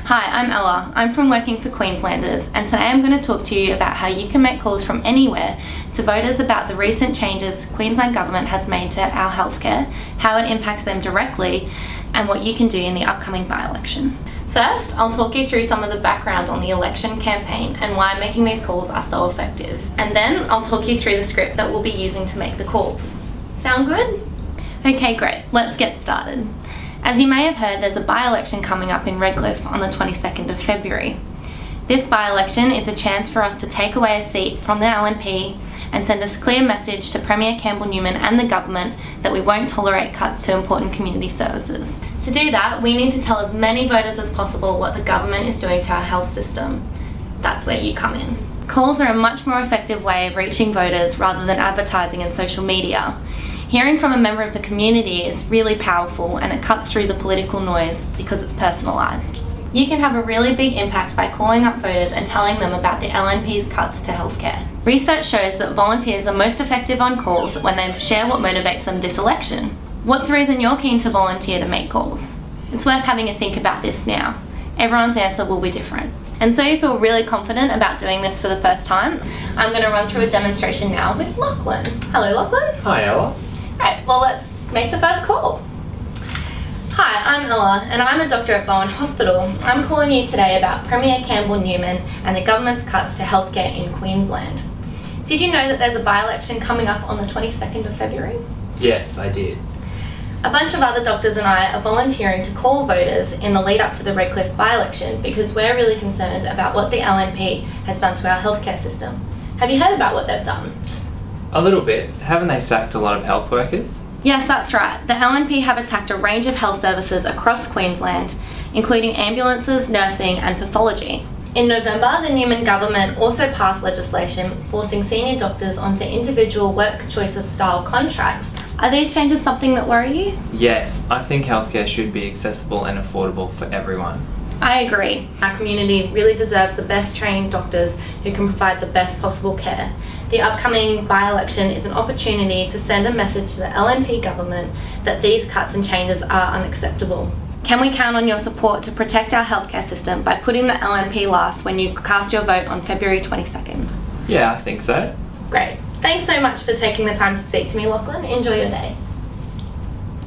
Hi, I'm Ella. I'm from Working for Queenslanders, and today I'm going to talk to you about how you can make calls from anywhere to voters about the recent changes Queensland Government has made to our healthcare, how it impacts them directly, and what you can do in the upcoming by-election. First, I'll talk you through some of the background on the election campaign and why making these calls are so effective. And then I'll talk you through the script that we'll be using to make the calls. Sound good? Okay, great. Let's get started. As you may have heard, there's a by-election coming up in Redcliffe on the 22nd of February. This by-election is a chance for us to take away a seat from the LNP and send a clear message to Premier Campbell-Newman and the government that we won't tolerate cuts to important community services. To do that, we need to tell as many voters as possible what the government is doing to our health system. That's where you come in. Calls are a much more effective way of reaching voters rather than advertising and social media. Hearing from a member of the community is really powerful, and it cuts through the political noise because it's personalised. You can have a really big impact by calling up voters and telling them about the LNP's cuts to healthcare. Research shows that volunteers are most effective on calls when they share what motivates them this election. What's the reason you're keen to volunteer to make calls? It's worth having a think about this now. Everyone's answer will be different. And so you feel really confident about doing this for the first time, I'm going to run through a demonstration now with Lachlan. Hello, Lachlan. Hi, Ella. Right, well, let's make the first call. Hi, I'm Ella, and I'm a doctor at Bowen Hospital. I'm calling you today about Premier Campbell-Newman and the government's cuts to healthcare in Queensland. Did you know that there's a by-election coming up on the 22nd of February? Yes, I did. A bunch of other doctors and I are volunteering to call voters in the lead up to the Redcliffe by-election because we're really concerned about what the LNP has done to our healthcare system. Have you heard about what they've done? A little bit. Haven't they sacked a lot of health workers? Yes, that's right. The LNP have attacked a range of health services across Queensland, including ambulances, nursing and pathology. In November, the Newman government also passed legislation forcing senior doctors onto individual work choices style contracts. Are these changes something that worry you? Yes, I think healthcare should be accessible and affordable for everyone. I agree. Our community really deserves the best trained doctors who can provide the best possible care. The upcoming by-election is an opportunity to send a message to the LNP government that these cuts and changes are unacceptable. Can we count on your support to protect our healthcare system by putting the LNP last when you cast your vote on February 22nd? Yeah, I think so. Great. Thanks so much for taking the time to speak to me, Lachlan. Enjoy your day.